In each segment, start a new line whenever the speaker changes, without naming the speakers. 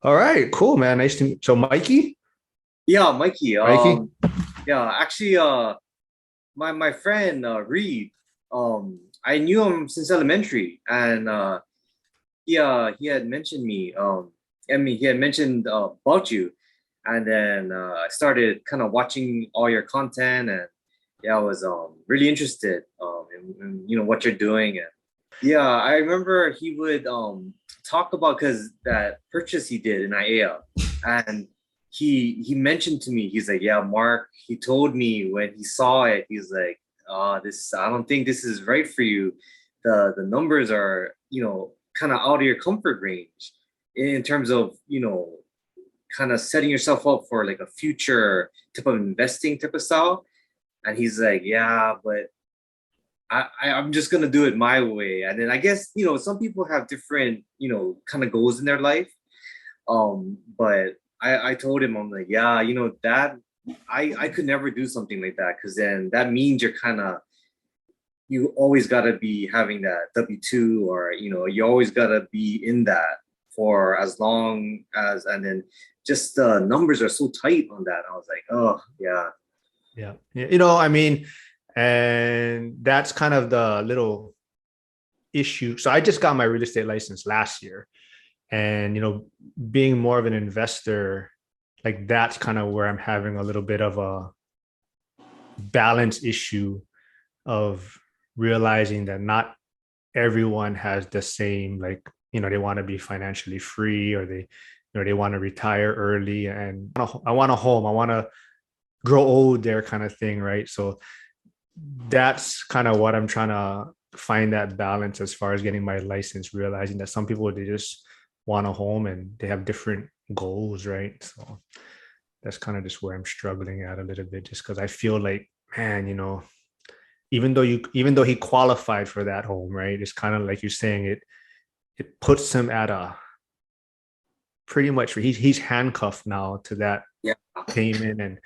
All right, cool, man. Nice to meet. So, Mikey,
Yeah, Mikey.
Mikey.
Yeah, actually, my friend Reed, I knew him since elementary, and he had mentioned me. He had mentioned about you, and then I started kind of watching all your content, and yeah, I was really interested in what you're doing, and yeah, I remember he would talk about because that purchase he did in IAEA, and he mentioned to me, he's like, yeah, Mark, he told me when he saw it, he's like, this I don't think this is right for you. The numbers are, kind of out of your comfort range in terms of, kind of setting yourself up for like a future type of investing type of style. And he's like, yeah, but I'm just gonna do it my way. And then I guess, some people have different, kind of goals in their life. But I told him, I'm like, yeah, that I could never do something like that because then that means you always gotta be having that W-2, or you always gotta be in that for as long as, and then just the numbers are so tight on that. I was like, oh yeah.
Yeah. And that's kind of the little issue. So, I just got my real estate license last year, and being more of an investor, like that's kind of where I'm having a little bit of a balance issue of realizing that not everyone has the same, like, they want to be financially free, or they want to retire early, and I want a home, I want to grow old there, kind of thing, right? So that's kind of what I'm trying to find, that balance as far as getting my license, realizing that some people, they just want a home and they have different goals, right? So that's kind of just where I'm struggling at a little bit, just because I feel like, man, even though he qualified for that home, right? It's kind of like you're saying, it puts him at a pretty much, he's handcuffed now to that
Yeah.
payment, and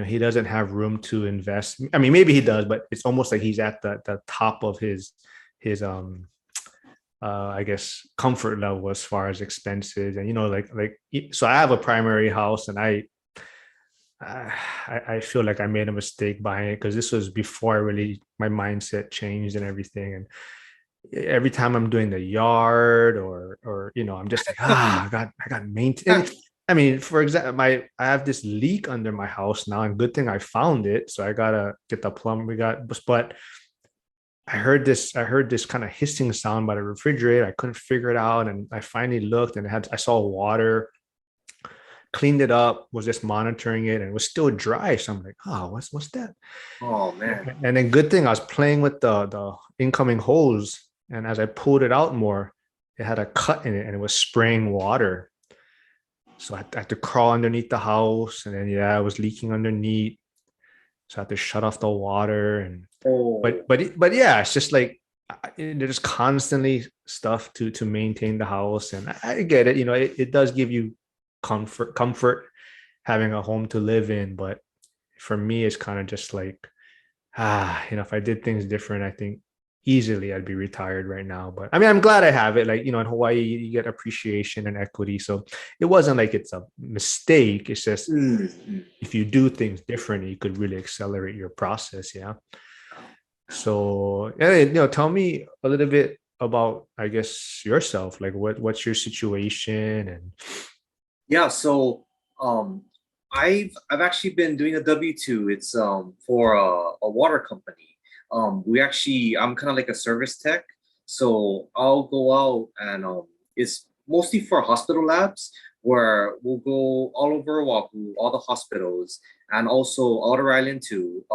he doesn't have room to invest. I mean, maybe he does, but it's almost like he's at the top of his I guess comfort level as far as expenses. And like so I have a primary house, and I feel like I made a mistake buying it, because this was before I really, my mindset changed and everything. And every time I'm doing the yard, or I'm just like, I got maintenance. I mean, for example, I have this leak under my house now, and good thing I found it. So I gotta get the plumber. But I heard this kind of hissing sound by the refrigerator. I couldn't figure it out, and I finally looked, and I saw water. Cleaned it up, was just monitoring it, and it was still dry. So I'm like, oh, what's that?
Oh man.
And then good thing I was playing with the incoming hose, and as I pulled it out more, it had a cut in it, and it was spraying water. So I had to crawl underneath the house, and then yeah, it was leaking underneath. So I had to shut off the water, and
Oh.
but yeah, it's just like, there's constantly stuff to maintain the house, and I get it. It does give you comfort having a home to live in, but for me, it's kind of just like, if I did things different, I think easily I'd be retired right now. But I mean, I'm glad I have it. Like, in Hawaii, you get appreciation and equity. So it wasn't like it's a mistake. It's just,
Mm.
if you do things differently, you could really accelerate your process. Yeah. So, yeah, tell me a little bit about, I guess, yourself. Like, what's your situation? And
Yeah, so um I've actually been doing a W-2. It's for a water company. I'm kind of like a service tech. So I'll go out and it's mostly for hospital labs where we'll go all over Oahu, all the hospitals, and also Outer Island too.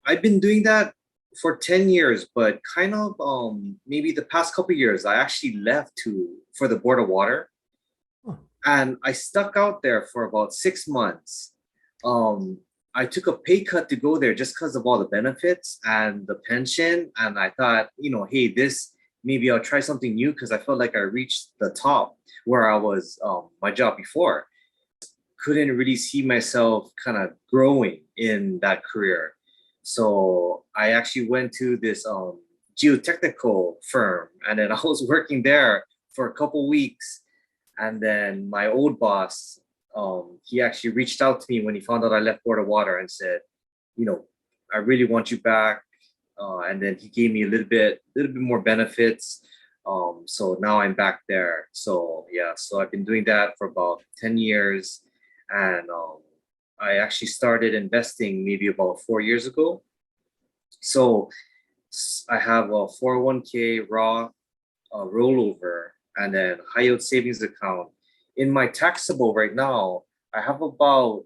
I've been doing that for 10 years, but kind of maybe the past couple years I actually left to for the Board of Water,
oh,
and I stuck out there for about 6 months. Um, I took a pay cut to go there just because of all the benefits and the pension. And I thought, hey, this maybe I'll try something new because I felt like I reached the top where I was my job before. Couldn't really see myself kind of growing in that career. So I actually went to this geotechnical firm, and then I was working there for a couple weeks, And then my old boss, he actually reached out to me when he found out I left Board of Water and said, you know, I really want you back. And then he gave me a little bit more benefits. So now I'm back there. So yeah, so I've been doing that for about 10 years. And I actually started investing maybe about 4 years ago. So I have a 401k Roth rollover and then high yield savings account. In my taxable right now, I have about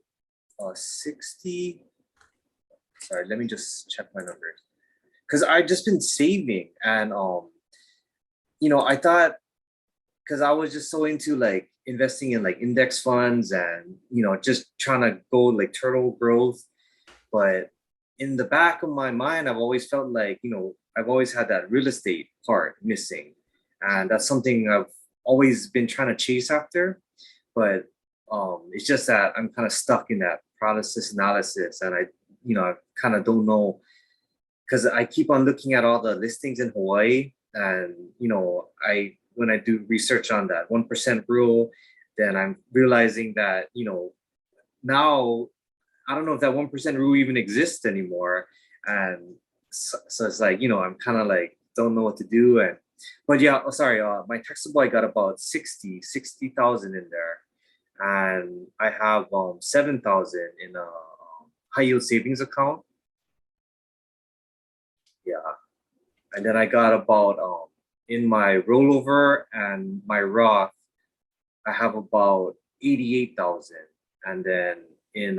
60. Sorry, let me just check my numbers because I've just been saving and I thought because I was just so into like investing in like index funds and just trying to go like turtle growth. But in the back of my mind, I've always felt like, I've always had that real estate part missing. And that's something I've always been trying to chase after. But it's just that I'm kind of stuck in that paralysis analysis. And I kind of don't know because I keep on looking at all the listings in Hawaii. And, when I do research on that 1% rule, then I'm realizing that, now I don't know if that 1% rule even exists anymore. And so it's like, I'm kind of like, don't know what to do. But yeah, sorry, my taxable, I got about 60,000 in there. And I have 7,000 in a high yield savings account. Yeah. And then I got about, in my rollover and my Roth, I have about 88,000. And then in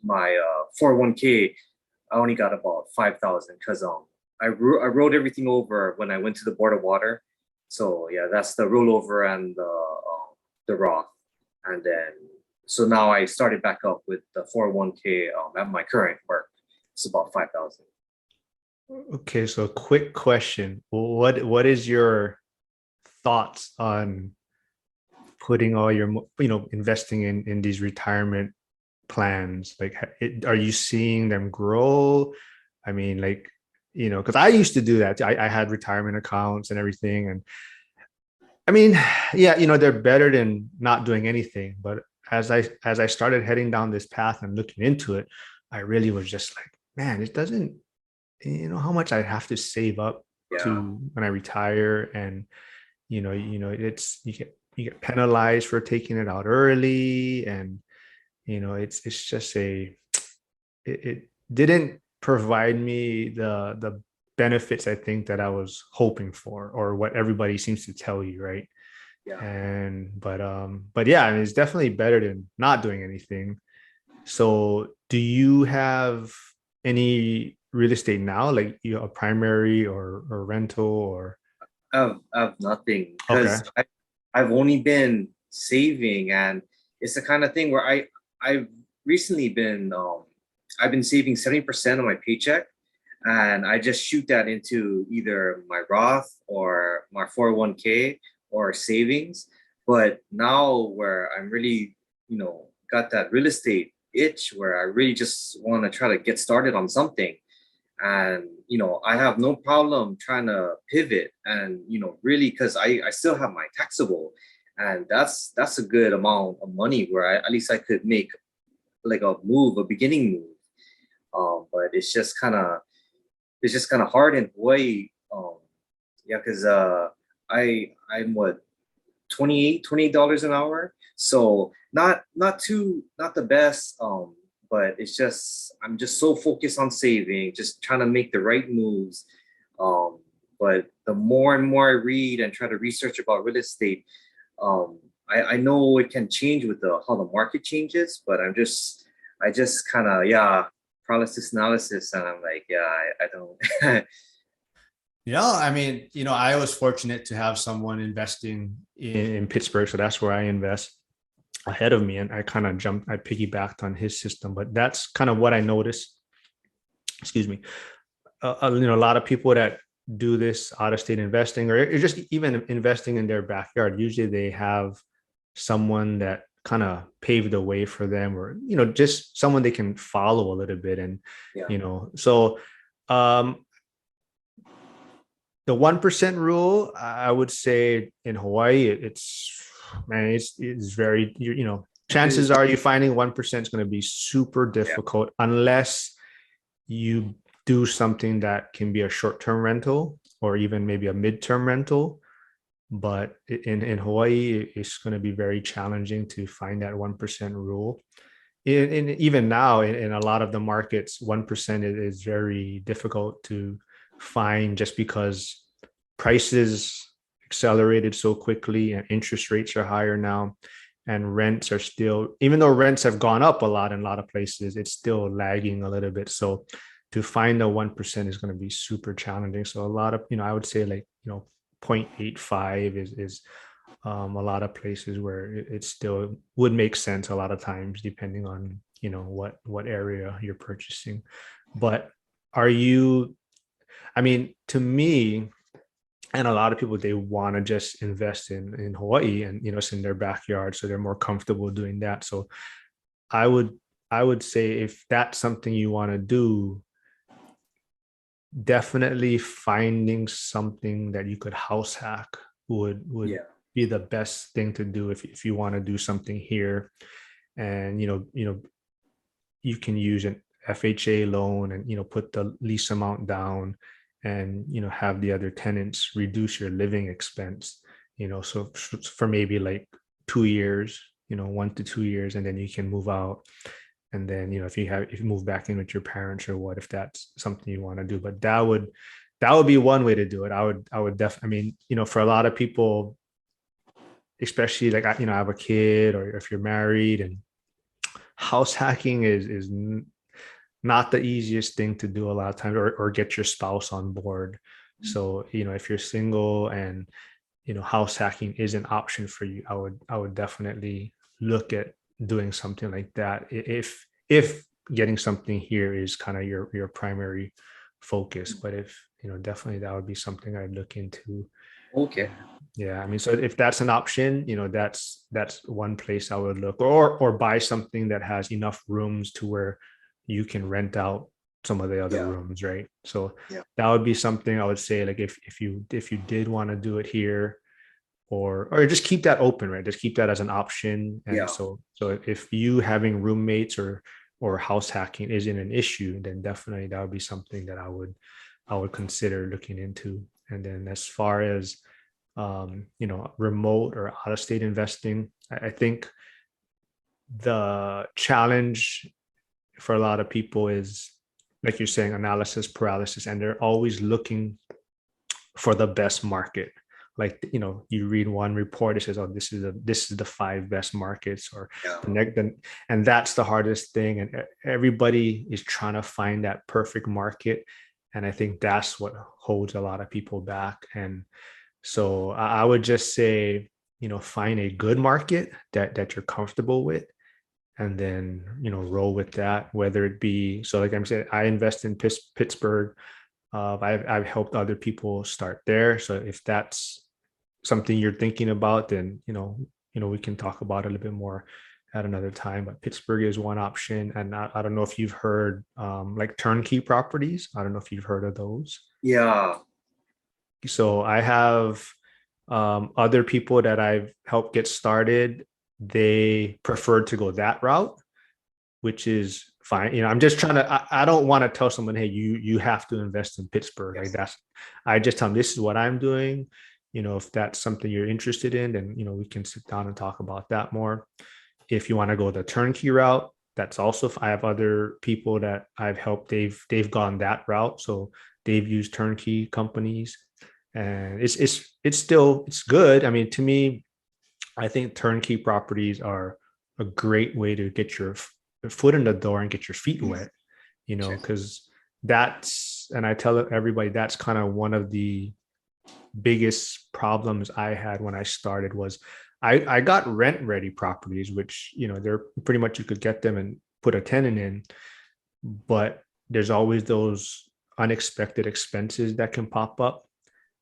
my 401k, I only got about 5,000 because I wrote everything over when I went to the Board of Water. So yeah, that's the rollover and the Roth. And then so now I started back up with the 401k at my current work. It's about 5,000.
Okay, so quick question. What is your thoughts on putting all your, investing in these retirement plans? Like, are you seeing them grow? I mean, like, because I used to do that. I had retirement accounts and everything. And I mean, yeah, they're better than not doing anything. But as I started heading down this path and looking into it, I really was just like, man, it doesn't, how much I have to save up
Yeah.
to when I retire. And it's you get penalized for taking it out early. And it's just it didn't provide me the benefits I think that I was hoping for, or what everybody seems to tell you, right?
Yeah.
But yeah, I mean, it's definitely better than not doing anything. So do you have any real estate now, like a primary or rental or?
I've nothing
Okay.
because I've only been saving, and it's the kind of thing where I've recently been I've been saving 70% of my paycheck, and I just shoot that into either my Roth or my 401k or savings. But now where I'm really got that real estate itch where I really just want to try to get started on something, and I have no problem trying to pivot, and really because I still have my taxable, and that's a good amount of money where at least I could make like a beginning move. But it's just kind of hard in Hawaii. Yeah, because I'm what, 28 dollars an hour. So not the best. But it's just I'm just so focused on saving, just trying to make the right moves. Um, but the more and more I read and try to research about real estate, I know it can change with the how the market changes, but I just kind of, yeah, paralysis analysis, and I'm like, yeah, I don't.
I mean, I was fortunate to have someone investing in Pittsburgh, so that's where I invest, ahead of me, and I piggybacked on his system. But that's kind of what I noticed. Excuse me. A lot of people that do this out of state investing, or just even investing in their backyard, usually they have someone that kind of paved the way for them, or just someone they can follow a little bit. And
Yeah.
so um the 1% rule, I would say in Hawaii, it's Man, it's very, you know,
It is.
chances are you finding 1% is going to be super
Yeah.
difficult unless you do something that can be a short-term rental or even maybe a mid-term rental. But in Hawaii, it's going to be very challenging to find that 1% rule. Even now, in a lot of the markets, 1% is very difficult to find just because prices accelerated so quickly and interest rates are higher now, and rents are still, even though rents have gone up a lot in a lot of places, it's still lagging a little bit. So to find the 1% is going to be super challenging. So a lot of, I would say like, 0.85 is a lot of places where it still would make sense a lot of times, depending on, what area you're purchasing. But are you, I mean, to me, and a lot of people, they want to just invest in Hawaii, and it's in their backyard, so they're more comfortable doing that. So I would I would say, if that's something you want to do, definitely finding something that you could house hack would
Yeah.
be the best thing to do if you want to do something here. And you can use an FHA loan, and put the lease amount down, and have the other tenants reduce your living expense. So for maybe like 2 years, 1 to 2 years, and then you can move out. And then if you move back in with your parents, or what, if that's something you want to do. But that would be one way to do it. I would definitely, I mean, for a lot of people, especially like I have a kid, or if you're married, and house hacking is not the easiest thing to do a lot of times, or get your spouse on board. So if you're single, and house hacking is an option for you, I would definitely look at doing something like that, if getting something here is kind of your primary focus. But if definitely, that would be something I'd look into.
Okay.
Yeah, I mean, so if that's an option, that's one place I would look, or buy something that has enough rooms to where you can rent out some of the other
Yeah.
rooms, right? So
Yeah.
that would be something I would say, like, if you did want to do it here, or just keep that open, right? Just keep that as an option. And
Yeah.
so if you having roommates, or house hacking isn't an issue, then definitely that would be something that I would consider looking into. And then, as far as remote or out of state investing, I think the challenge for a lot of people is, like you're saying, analysis paralysis, and they're always looking for the best market. Like, you read one report, it says, oh, this is the five best markets, or
Yeah.
the next. And that's the hardest thing, and everybody is trying to find that perfect market. And I think that's what holds a lot of people back. And so I would just say, find a good market that you're comfortable with, and then roll with that. Whether it be, so like I'm saying, I invest in Pittsburgh. I've helped other people start there. So if that's something you're thinking about, then we can talk about it a little bit more at another time. But Pittsburgh is one option, and I don't know if you've heard, like, turnkey properties. I don't know if you've heard of those.
Yeah.
So I have, other people that I've helped get started. They prefer to go that route, which is fine. I'm just trying to, I don't want to tell someone, hey, you have to invest in Pittsburgh. Like,
Yes.
I just tell them, this is what I'm doing. If that's something you're interested in, then, we can sit down and talk about that more. If you want to go the turnkey route, that's also, I have other people that I've helped. They've gone that route. So they've used turnkey companies, and it's still, it's good. I mean, to me, I think turnkey properties are a great way to get your foot in the door and get your feet wet,
Check.
because and I tell everybody, that's kind of one of the biggest problems I had when I started. Was I got rent ready properties, which, they're pretty much, you could get them and put a tenant in, but there's always those unexpected expenses that can pop up.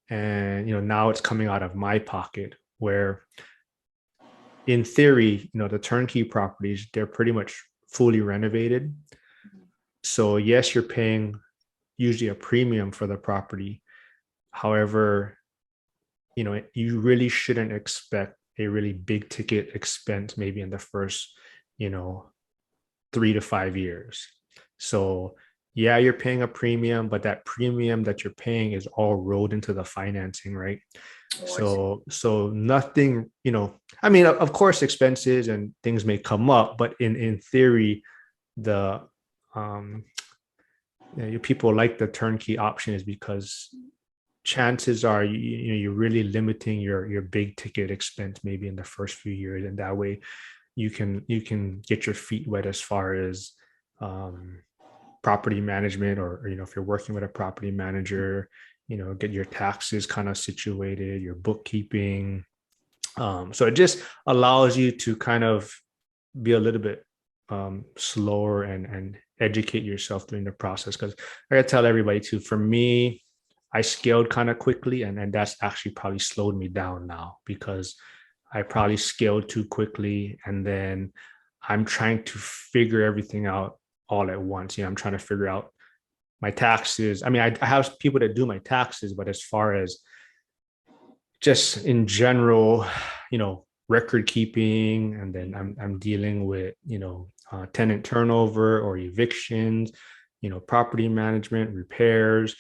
And, now it's coming out of my pocket, where in theory, the turnkey properties, they're pretty much fully renovated. So yes, you're paying usually a premium for the property. However, you really shouldn't expect a really big ticket expense maybe in the first, you know, 3 to 5 years. So yeah, you're paying a premium, but that premium that you're paying is all rolled into the financing, right?
Oh, I see.
So nothing, I mean, of course, expenses and things may come up, but in theory, the um, people like the turnkey option is because chances are you're really limiting your big ticket expense maybe in the first few years, and that way you can get your feet wet as far as um, property management, or if you're working with a property manager, get your taxes kind of situated, your bookkeeping. So it just allows you to kind of be a little bit slower and educate yourself during the process. Because I gotta tell everybody too, for me, I scaled kind of quickly, and that's actually probably slowed me down now because I probably scaled too quickly, and then I'm trying to figure everything out all at once. I'm trying to figure out my taxes. I mean, I have people that do my taxes, but as far as just in general, record keeping, and then I'm dealing with, tenant turnover or evictions, property management, repairs,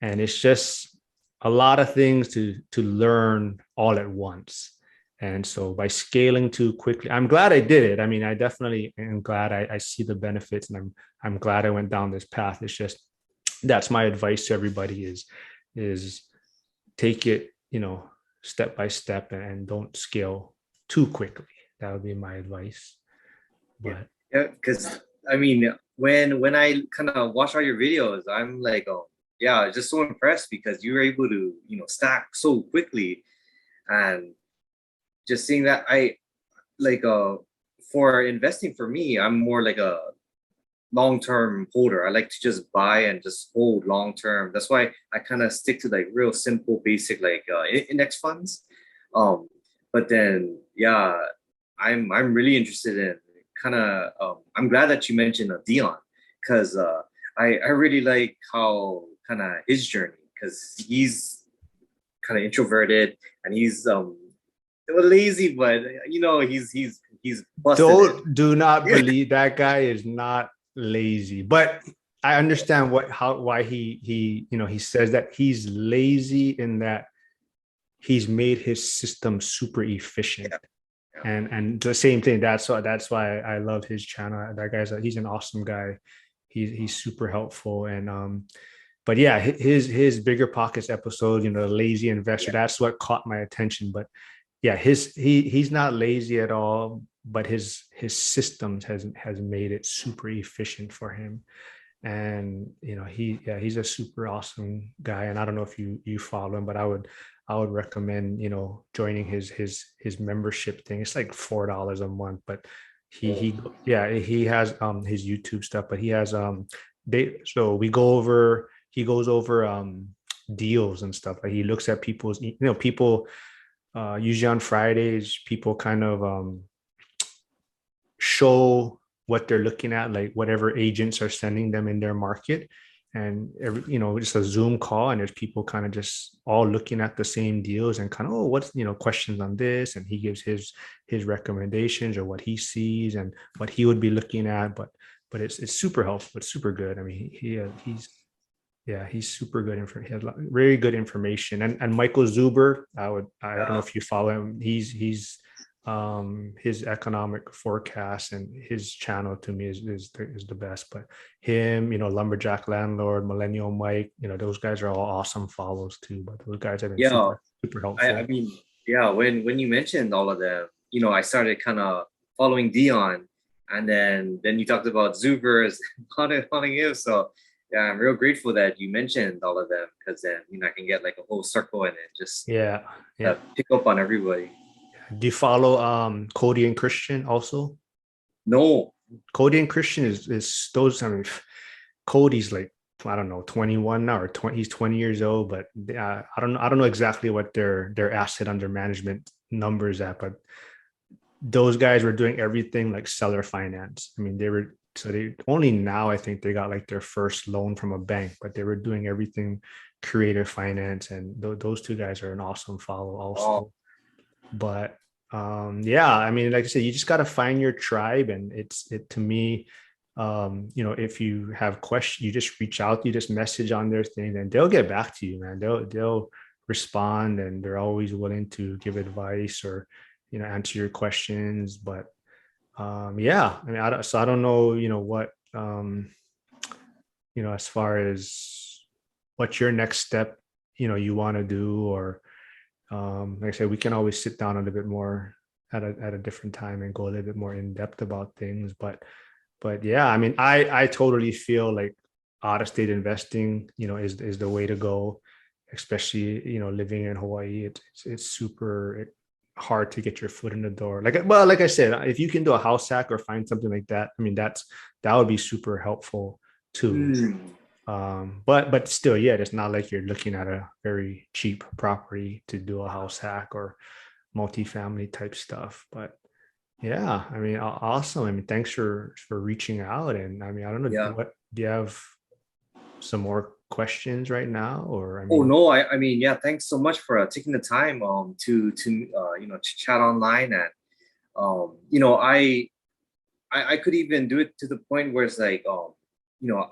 and it's just a lot of things to learn all at once. And so by scaling too quickly, I'm glad I did it. I mean, I definitely am glad I see the benefits, and I'm glad I went down this path. It's just that's my advice to everybody is take it, step by step, and don't scale too quickly. That would be my advice.
Yeah,
But
yeah, because I mean, when I kind of watch all your videos, I'm like, oh, yeah, just so impressed because you were able to, stack so quickly, and just seeing that, I like for investing for me, I'm more like a long-term holder. I like to just buy and just hold long term. That's why I kind of stick to like real simple, basic like index funds. Um, but then yeah, I'm really interested in kind of. I'm glad that you mentioned Dion because I really like how kind of his journey because he's kind of introverted and he's lazy, but he's busting it.
do not believe that guy is not lazy. But I understand why he says that he's lazy in that he's made his system super efficient.
Yeah, yeah,
And the same thing. That's why I love his channel. That he's an awesome guy. He's super helpful. And but yeah, his bigger pockets episode, the lazy investor,
yeah.
that's what caught my attention. But yeah, he's not lazy at all, but his systems has made it super efficient for him. And he's a super awesome guy. And I don't know if you follow him, but I would recommend joining his membership thing. It's like $4 a month, but
Oh,
he has his YouTube stuff, but he has so he goes over deals and stuff. Like he looks at people's, people usually on Fridays, people kind of show what they're looking at, like whatever agents are sending them in their market. And just a Zoom call, and there's people kind of just all looking at the same deals and kind of, oh, what's, questions on this, and he gives his recommendations or what he sees and what he would be looking at. But it's super helpful. It's super good. I mean, he's yeah, he's super good. He has very good information. And Michael Zuber, I don't know
yeah.
if you follow him. He's his economic forecast and his channel to me is the best. But him, Lumberjack Landlord, Millennial Mike, those guys are all awesome follows too. But those guys have been
Yeah,
super
I
helpful.
mean, yeah, when you mentioned all of them, I started kind of following Dion, and then you talked about Zubers following him. So yeah, I'm real grateful that you mentioned all of them because then I can get like a whole circle and then just
Yeah, yeah.
pick up on everybody.
Do you follow Cody and Christian also?
No,
Cody and Christian is those. I mean, Cody's like, I don't know, 21 now, or 20. He's 20 years old, but I don't know exactly what their asset under management numbers at, but those guys were doing everything like seller finance. I mean, they only now, I think they got like their first loan from a bank, but they were doing everything creative finance, and those two guys are an awesome follow
oh,
also. But Yeah, I mean, like I said, you just got to find your tribe, and it to me, if you have questions, you just reach out, you just message on their thing, and they'll get back to you, man. They'll respond, and they're always willing to give advice or answer your questions. But yeah, I mean, I don't know, what as far as what's your next step, you want to do, or like I said, we can always sit down a little bit more at a different time and go a little bit more in depth about things. But yeah, I mean, I totally feel like out of state investing, is the way to go, especially living in Hawaii. It's super hard to get your foot in the door. Like I said, if you can do a house hack or find something like that, I mean, that would be super helpful too.
Mm,
But still, yeah, it's not like you're looking at a very cheap property to do a house hack or multifamily type stuff. But yeah, I mean, awesome. I mean, thanks for reaching out. And I mean, I don't know,
yeah.
what do you have some more questions right now? Or I
Oh
mean,
no, I mean, yeah, thanks so much for taking the time to chat online. And I could even do it to the point where it's like,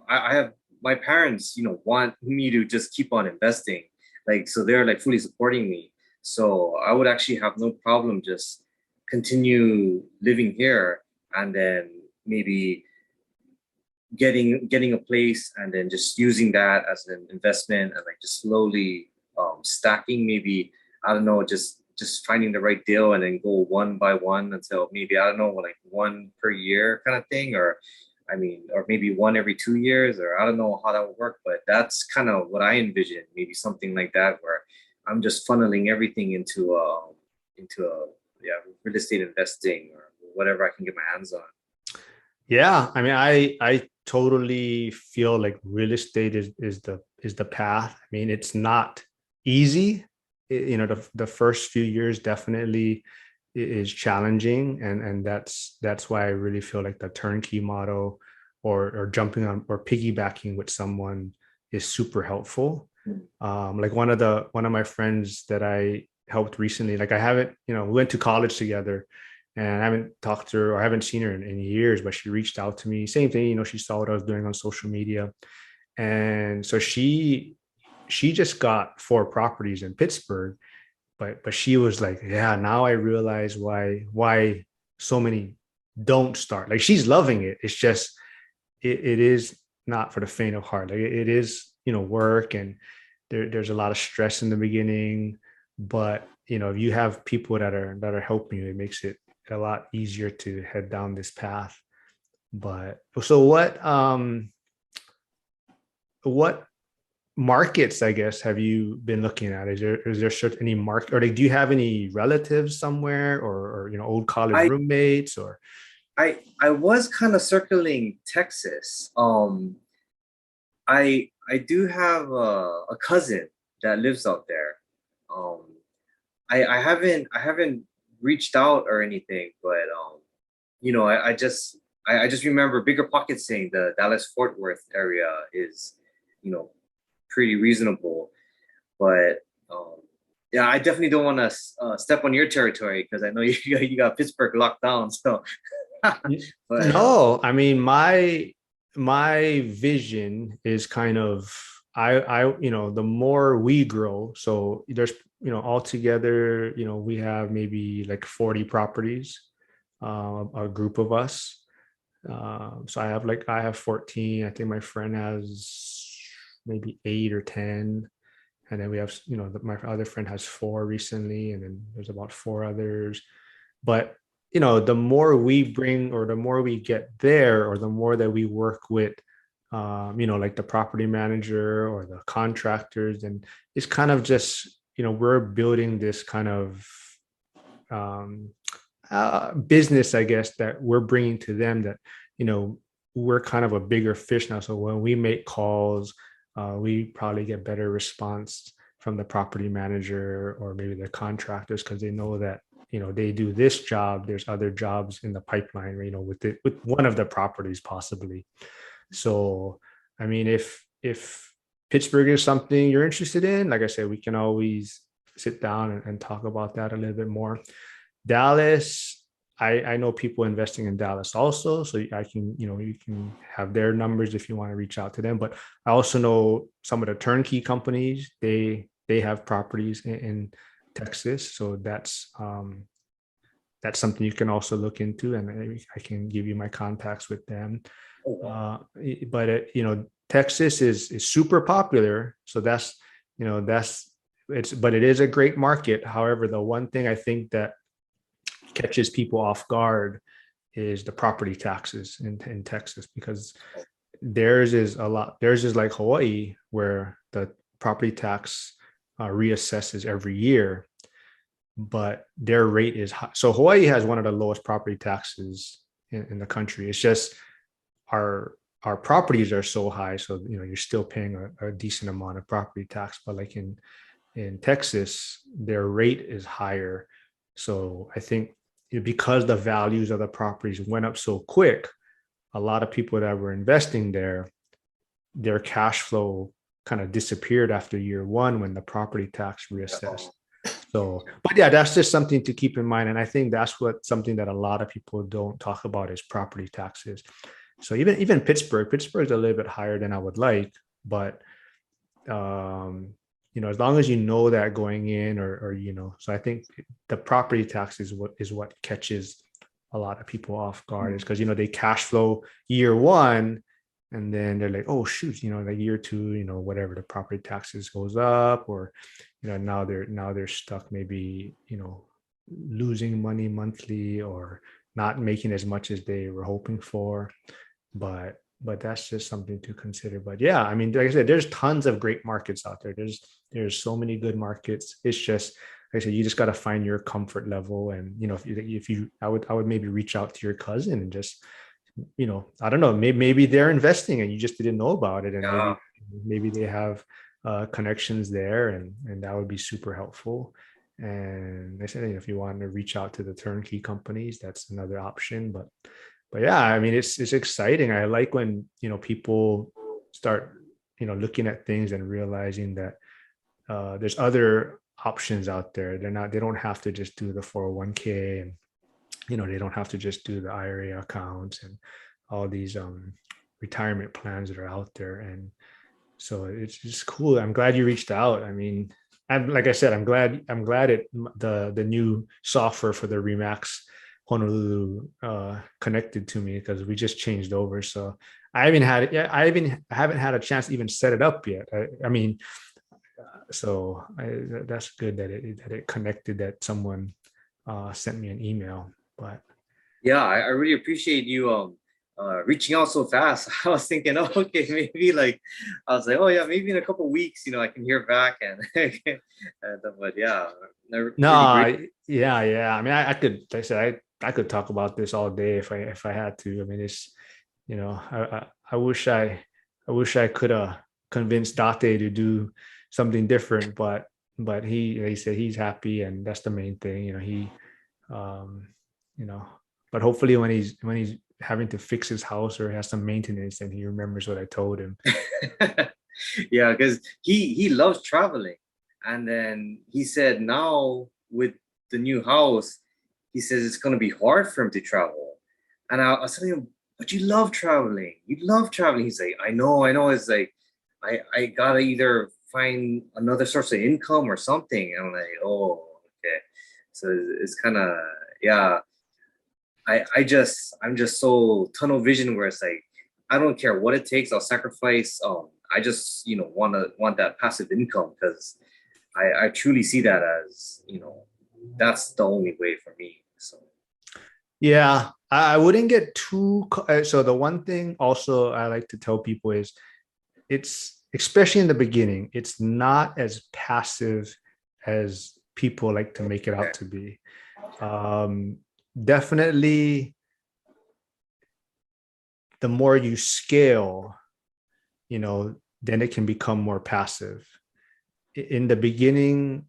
I have my parents, want me to just keep on investing. Like, so they're like fully supporting me. So I would actually have no problem just continue living here, and then maybe getting a place, and then just using that as an investment, and like just slowly stacking, maybe, I don't know, just finding the right deal, and then go one by one until maybe, I don't know, like one per year kind of thing, or I mean, or maybe one every 2 years, or I don't know how that would work, but that's kind of what I envision. Maybe something like that, where I'm just funneling everything into yeah, real estate investing, or whatever I can get my hands on.
yeah, I mean, I totally feel like real estate is the path. I mean, it's not easy. The first few years definitely is challenging, and that's why I really feel like the turnkey model, or jumping on or piggybacking with someone, is super helpful. Like one of my friends that I helped recently, like I haven't, we went to college together, and I haven't talked to her, or I haven't seen her in years, but she reached out to me. Same thing, she saw what I was doing on social media. And so she just got 4 properties in Pittsburgh, but she was like, yeah, now I realize why so many don't start. Like, she's loving it. It's just it is not for the faint of heart. Like, it is, work, and there's a lot of stress in the beginning. But if you have people that are helping you, it makes it a lot easier to head down this path. But so what markets, I guess, have you been looking at? Is there any market, or like, do you have any relatives somewhere, or old college
I
roommates, or
I was kind of circling Texas. I do have a cousin that lives out there. Um, I haven't reached out or anything, but I just remember Bigger Pockets saying the Dallas Fort Worth area is, you know, pretty reasonable. But yeah, I definitely don't want to step on your territory, because I know you got Pittsburgh locked down. So, but
no, I mean, my vision is kind of, the more we grow, so there's, altogether, we have maybe like 40 properties, a group of us. So I have 14. I think my friend has maybe 8 or 10. And then we have, my other friend has 4 recently, and then there's about 4 others. But the more we bring, or the more we get there, or the more that we work with, like the property manager or the contractors, and it's kind of just, we're building this kind of um, business, I guess, that we're bringing to them, that you know we're kind of a bigger fish now. So when we make calls, we probably get better response from the property manager or maybe the contractors, because they know that they do this job. There's other jobs in the pipeline, with one of the properties possibly. So, I mean, if Pittsburgh is something you're interested in, like I said, we can always sit down and talk about that a little bit more. Dallas, I know people investing in Dallas also, so I can, you can have their numbers if you want to reach out to them. But I also know some of the turnkey companies, they have properties in Texas, so that's something you can also look into, and I can give you my contacts with them.
Oh, wow.
Uh, but Texas is super popular, so that's but it is a great market. However, the one thing I think that catches people off guard is the property taxes in Texas, because theirs is like Hawaii, where the property tax reassesses every year, but their rate is high. So Hawaii has one of the lowest property taxes in the country. It's just our properties are so high, so you're still paying a decent amount of property tax. But like in Texas, their rate is higher. So I think because the values of the properties went up so quick, a lot of people that were investing there, their cash flow kind of disappeared after year one when the property tax reassessed.
Oh,
So, but yeah, that's just something to keep in mind. And I think that's something that a lot of people don't talk about is property taxes. So even Pittsburgh's a little bit higher than I would like, but as long as you know that going in, or so I think the property tax is what catches a lot of people off guard, is
mm,
because they cash flow year one, and then they're like, oh shoot, like year two, whatever, the property taxes goes up, or now they're stuck, maybe losing money monthly, or not making as much as they were hoping for. But that's just something to consider. But yeah, I mean, like I said, there's tons of great markets out there. There's so many good markets. It's just, like I said, you just got to find your comfort level. And if you I would maybe reach out to your cousin and just, I don't know, maybe they're investing and you just didn't know about it, and
yeah.
maybe they have connections there, and that would be super helpful. And I said, if you want to reach out to the turnkey companies, that's another option. But yeah, I mean, it's exciting. I like when people start looking at things and realizing that there's other options out there. They don't have to just do the 401k, and they don't have to just do the IRA accounts and all these retirement plans that are out there. And so it's just cool. I'm glad you reached out. I mean, like I said, I'm glad the new software for the Remax Honolulu connected to me, because we just changed over. So I haven't had it yet. I haven't had a chance to even set it up yet. I mean, so that's good that it connected, that someone sent me an email. But
Yeah, I really appreciate you reaching out so fast. I was thinking, oh, okay, maybe like I was like, oh yeah, maybe in a couple weeks, I can hear back, and but yeah, really great.
no, yeah. I mean, I could, like I said, I could talk about this all day if I had to. I mean, it's I wish I could have convinced Date to do something different, but he said he's happy, and that's the main thing. Um you know but hopefully when he's having to fix his house or has some maintenance, then he remembers what I told him.
Yeah, because he loves traveling, and then he said now with the new house, he says it's gonna be hard for him to travel, and I was telling him, but you love traveling, you love traveling. He's like, I know. It's like I gotta either find another source of income or something. And I'm like, oh, okay. So it's kind of, yeah. I'm just so tunnel vision where it's like I don't care what it takes, I'll sacrifice. I just want that passive income because I truly see that as that's the only way for me. So
Yeah, I wouldn't get so the one thing also I like to tell people is, it's, especially in the beginning, it's not as passive as people like to make it
okay,
out to be. um Definitely, the more you scale, then it can become more passive. In the beginning,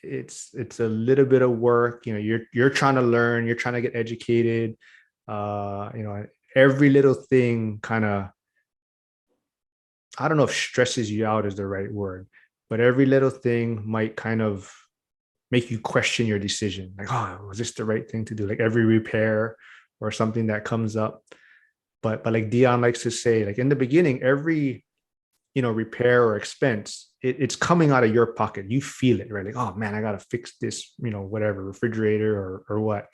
it's a little bit of work. You're trying to learn, you're trying to get educated. Every little thing kind of, I don't know if stresses you out is the right word, but every little thing might kind of make you question your decision. Like, oh, was this the right thing to do? Like every repair or something that comes up. But like Dion likes to say, like in the beginning, every repair or expense, it's coming out of your pocket. You feel it, right? Like, oh man, I gotta fix this, whatever, refrigerator or what.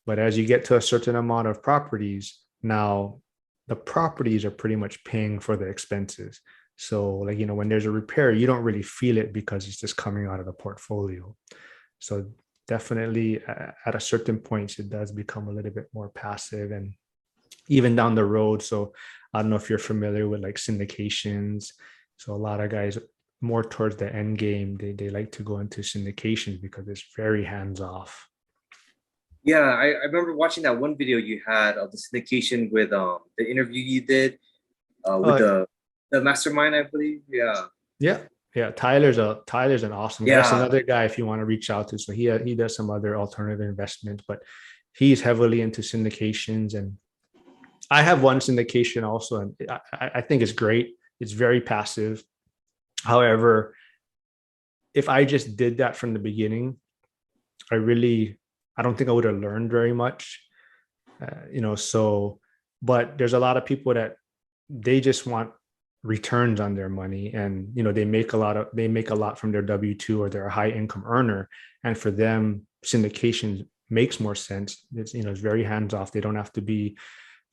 But as you get to a certain amount of properties, now the properties are pretty much paying for the expenses. So, like, when there's a repair, you don't really feel it because it's just coming out of the portfolio. So, definitely at a certain point, it does become a little bit more passive and even down the road. So, I don't know if you're familiar with like syndications. So, a lot of guys more towards the end game, they like to go into syndications because it's very hands off.
Yeah, I remember watching that one video you had of the syndication with the interview you did with
Uh,
the mastermind, I believe. Yeah.
Yeah, yeah. Tyler's an awesome guy. That's
Yeah.
another guy if you want to reach out to. So he does some other alternative investments, but he's heavily into syndications. And I have one syndication also, and I think it's great. It's very passive. However, if I just did that from the beginning, I don't think I would have learned very much. So, but there's a lot of people that they just want returns on their money, and they make a lot from their W-2, or they're a high income earner, and for them syndication makes more sense. It's very hands off. They don't have to be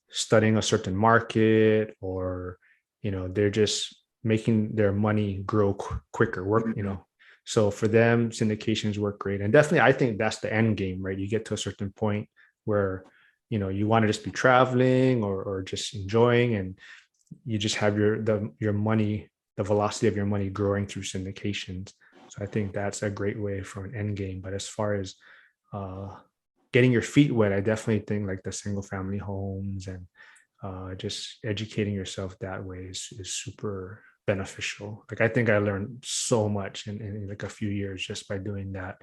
studying a certain market, or they're just making their money grow quicker work.
Mhm.
So for them syndications work great, and definitely I think that's the end game, right? You get to a certain point where you want to just be traveling, or just enjoying, and you just have your money, the velocity of your money growing through syndications. So I think that's a great way for an end game. But as far as uh, getting your feet wet, I definitely think like the single family homes, and just educating yourself that way is super beneficial. Like I think I learned so much in like a few years just by doing that,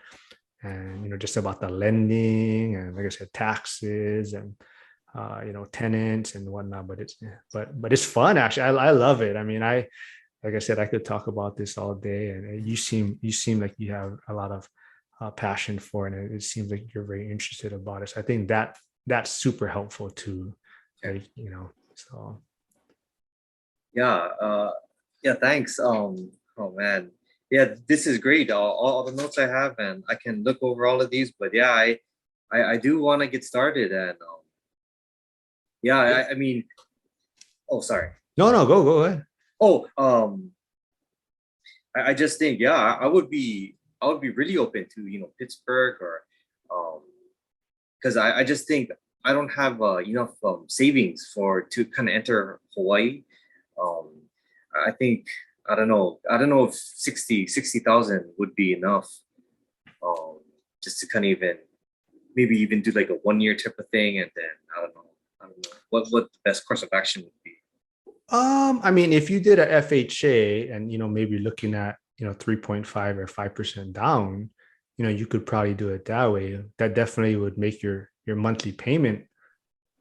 and just about the lending, and like I said, taxes, and tenants and whatnot. But it's fun actually. I love it. I mean, like I said, I could talk about this all day, and you seem like you have a lot of passion for it, and it seems like you're very interested about it. So I think that's super helpful too.
Okay.
Like so
Yeah. Yeah. Thanks. Oh man. Yeah, this is great. All the notes I have, and I can look over all of these. But yeah, I do want to get started, and yeah, I mean, oh, sorry.
no, go ahead.
Oh, I just think, yeah, I would be really open to Pittsburgh or because I just think I don't have enough savings for to kind of enter Hawaii. Um, I think I don't know if 60,000 would be enough just to kind of even maybe even do like a 1 year type of thing, and then I don't know what the best course of action would be.
I mean, if you did a FHA, and maybe looking at 3.5 or 5% down, you could probably do it that way. That definitely would make your monthly payment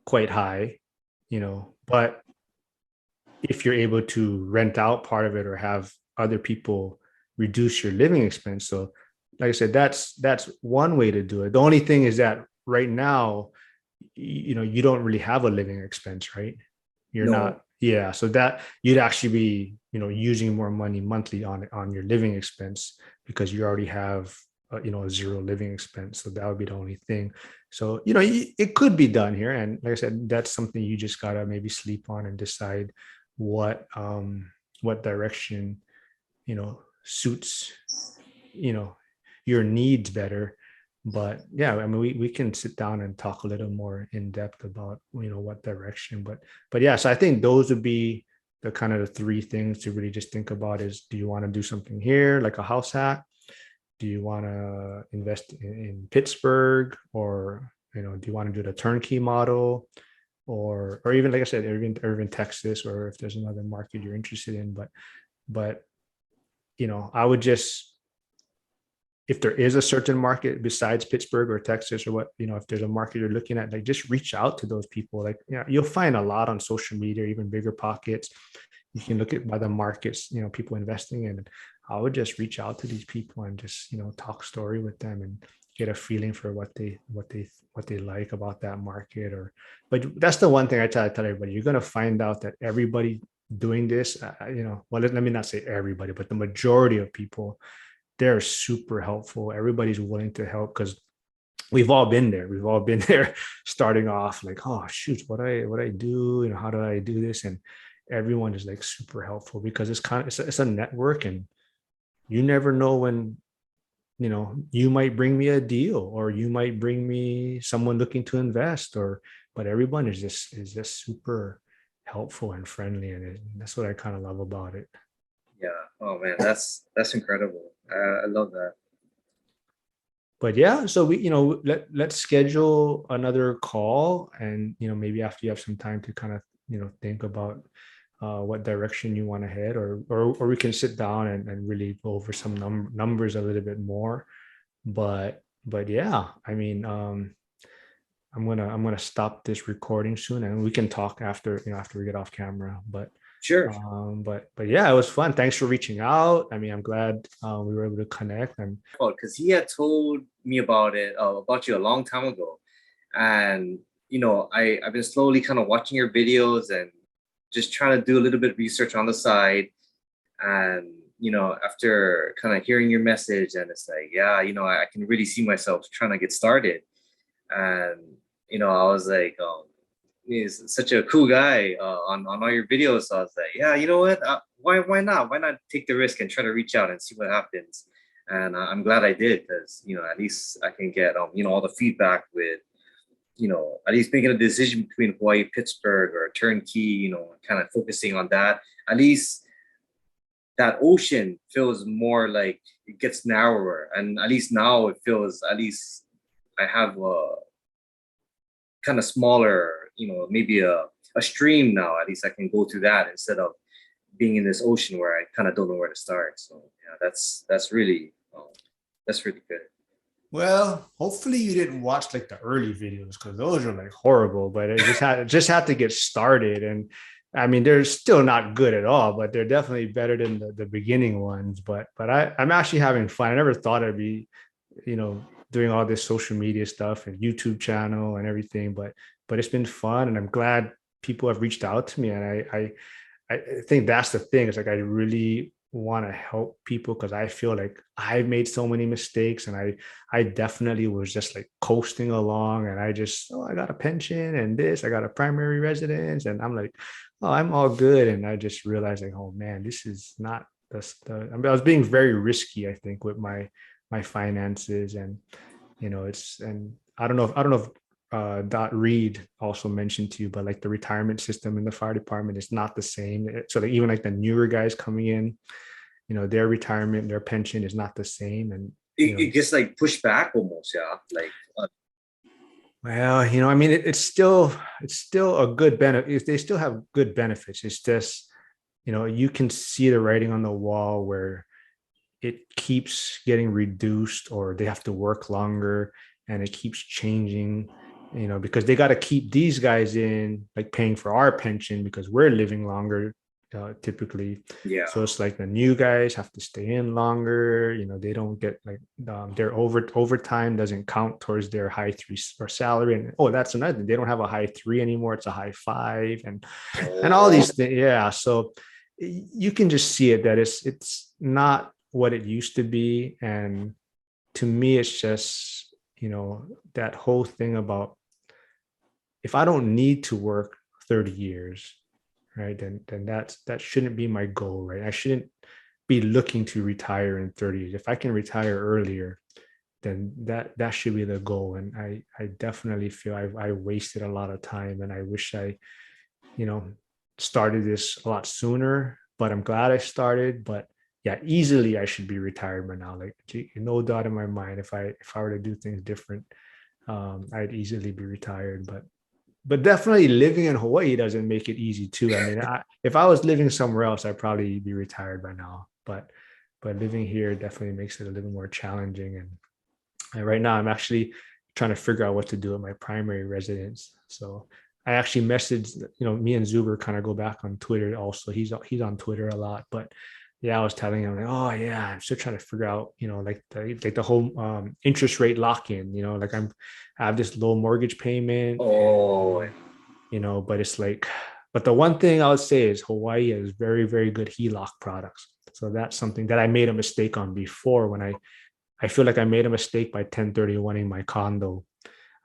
quite high, but if you're able to rent out part of it, or have other people reduce your living expense. So like I said, that's one way to do it. The only thing is that right now, you don't really have a living expense, right? You're
No,
not, yeah. So that you'd actually be, using more money monthly on your living expense, because you already have a zero living expense. So that would be the only thing. So it could be done here, and like I said, that's something you just gotta maybe sleep on and decide what direction suits you know your needs better. But yeah, I mean, we can sit down and talk a little more in depth about what direction. But yeah, so I think those would be the kind of the three things to really just think about: is do you want to do something here like a house hack? Do you want to invest in Pittsburgh, or do you want to do the turnkey model, or even like I said, Irving, Texas, or if there's another market you're interested in. But I would just, if there is a certain market besides Pittsburgh or Texas, or what, if there's a market you're looking at, like just reach out to those people. Like, you'll find a lot on social media, even bigger pockets. you can look at by the markets, people investing in. I would just reach out to these people and just, talk story with them and get a feeling for what they like about that market. But that's the one thing I try to tell everybody. You're going to find out that everybody doing this, well, let me not say everybody, but the majority of people, they're super helpful. Everybody's willing to help because we've all been there. We've all been there starting off like, oh shoot, what I do, how do I do this? And everyone is like super helpful because it's a network, and you never know when, you might bring me a deal or you might bring me someone looking to invest, but everyone is just super helpful and friendly, and that's what I kind of love about it.
Yeah. Oh man, that's incredible. I love that.
But yeah, so let's schedule another call, and maybe after you have some time to kind of think about what direction you want to head, or we can sit down and really go over some numbers a little bit more. But yeah, I mean, I'm gonna stop this recording soon, and we can talk after we get off camera. But
Sure.
but yeah, it was fun. Thanks for reaching out. I mean, I'm glad we were able to connect. And
Because he had told me about you a long time ago, and I've been slowly kind of watching your videos and just trying to do a little bit of research on the side. And after kind of hearing your message, and it's like, yeah, I can really see myself trying to get started. And I was like, he's such a cool guy on all your videos. So I was like, yeah, you know what? Why not? Why not take the risk and try to reach out and see what happens? And I'm glad I did, because at least I can get all the feedback with at least making a decision between Hawaii, Pittsburgh, or turnkey. Kind of focusing on that. At least that ocean feels more like it gets narrower, and at least now it feels, at least I have a kind of smaller, maybe a stream now. At least I can go through that instead of being in this ocean where I kind of don't know where to start. So yeah, that's really good.
well, hopefully you didn't watch like the early videos because those are like horrible. But it just had to get started, and I mean they're still not good at all, but they're definitely better than the beginning ones. But I'm actually having fun. I never thought I'd be, you know, doing all this social media stuff and YouTube channel and everything, but it's been fun, and I'm glad people have reached out to me, and I think that's the thing. It's like I really want to help people because I feel like I've made so many mistakes, and I definitely was just like coasting along, and I got a pension and this, I got a primary residence, and I'm like, oh, I'm all good. And I just realized like, oh man, this is not I mean, I was being very risky, I think, with my finances. And it's, and I don't know if Dot Reed also mentioned to you, but like the retirement system in the fire department is not the same. So like even like the newer guys coming in, their retirement, their pension is not the same. And
It gets like pushed back almost, yeah. Like
well, I mean, it's still a good benefit. They still have good benefits. It's just, you can see the writing on the wall where it keeps getting reduced, or they have to work longer, and it keeps changing, because they got to keep these guys in, like paying for our pension because we're living longer, typically.
yeah.
So it's like the new guys have to stay in longer. They don't get like, their overtime doesn't count towards their high three or salary. And oh, that's another thing. They don't have a high three anymore. It's a high five, and all
Oh,
these things. Yeah. So you can just see it that it's not what it used to be. And to me, it's just, that whole thing about, if I don't need to work 30 years, right, then that shouldn't be my goal, right? I shouldn't be looking to retire in 30 years. If I can retire earlier, then that should be the goal. And I definitely feel I wasted a lot of time, and I wish I, you know, started this a lot sooner, but I'm glad I started. But yeah, easily I should be retired by now. Like no doubt in my mind, if I were to do things different, I'd easily be retired. But definitely living in Hawaii doesn't make it easy too. I mean, if I was living somewhere else, I'd probably be retired by now. But living here definitely makes it a little more challenging. And right now, I'm actually trying to figure out what to do with my primary residence. So I actually messaged, me and Zuber kind of go back on Twitter also. He's on Twitter a lot, but yeah, I was telling him like, oh yeah, I'm still trying to figure out, like the whole interest rate lock in, like I have this low mortgage payment,
Oh,
and but it's like, but the one thing I would say is Hawaii has very, very good HELOC products. So that's something that I made a mistake on before when I feel like I made a mistake by 1031ing my condo.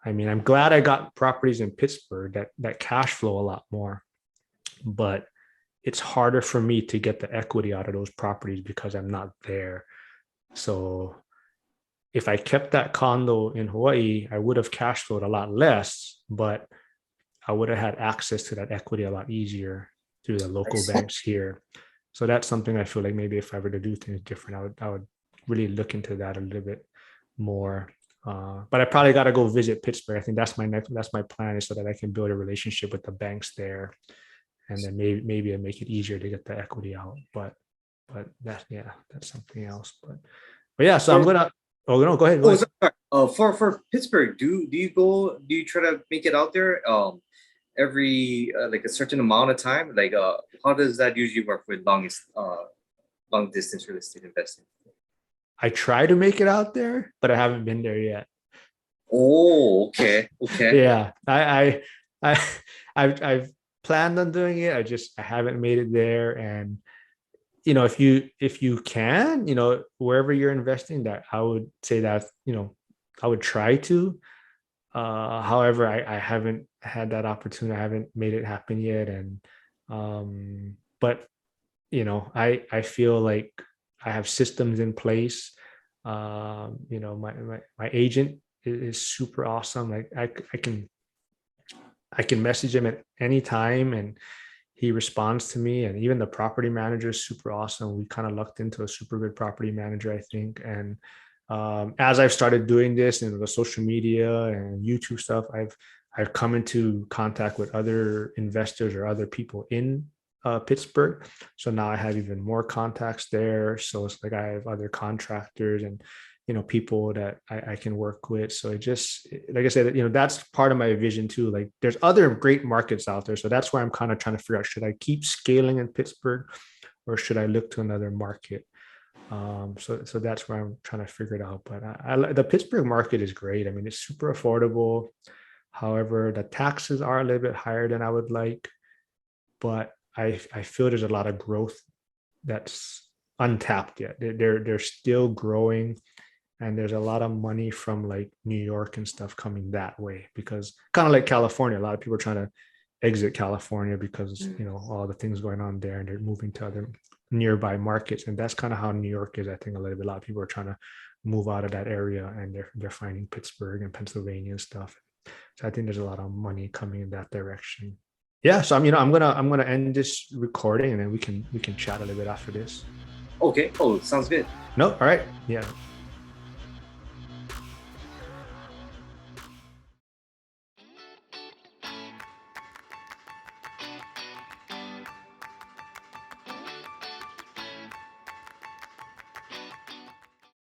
I mean, I'm glad I got properties in Pittsburgh that cash flow a lot more, but it's harder for me to get the equity out of those properties because I'm not there. So if I kept that condo in Hawaii, I would have cash flowed a lot less, but I would have had access to that equity a lot easier through the
I
local
see.
banks here. So that's something I feel like maybe if I were to do things different, I would really look into that a little bit more. But I probably got to go visit Pittsburgh. I think that's my plan is so that I can build a relationship with the banks there, and then maybe I make it easier to get the equity out. But that's something else. But yeah, so I'm
For,
gonna. Oh no, go
oh,
ahead.
sorry. For Pittsburgh, do you try to make it out there every like a certain amount of time? Like how does that usually work with long distance real estate investing?
I try to make it out there, but I haven't been there yet.
Oh, okay, okay.
Yeah, I I've planned on doing it. I haven't made it there. And if you can, wherever you're investing, that I would say that I would try to. However, I haven't had that opportunity. I haven't made it happen yet. And but I feel like I have systems in place. My agent is super awesome. Like I can message him at any time and he responds to me. And even the property manager is super awesome. We kind of lucked into a super good property manager, I think. And as I've started doing this and the social media and YouTube stuff, I've come into contact with other investors or other people in Pittsburgh. So now I have even more contacts there. So it's like I have other contractors and people that I can work with. So it just, like I said, that's part of my vision too. Like there's other great markets out there. So that's why I'm kind of trying to figure out, should I keep scaling in Pittsburgh or should I look to another market? So that's where I'm trying to figure it out. But the Pittsburgh market is great. I mean, it's super affordable. However, the taxes are a little bit higher than I would like, but I feel there's a lot of growth that's untapped yet. They're still growing, and there's a lot of money from like New York and stuff coming that way, because kind of like California, a lot of people are trying to exit California because
Mm.
all the things going on there, and they're moving to other nearby markets. And that's kind of how New York is, I think, a little bit. A lot of people are trying to move out of that area, and they're finding Pittsburgh and Pennsylvania and stuff. So I think there's a lot of money coming in that direction. Yeah, so I'm gonna end this recording, and then we can chat a little bit after this.
Okay. Oh, sounds good.
No, all right. Yeah.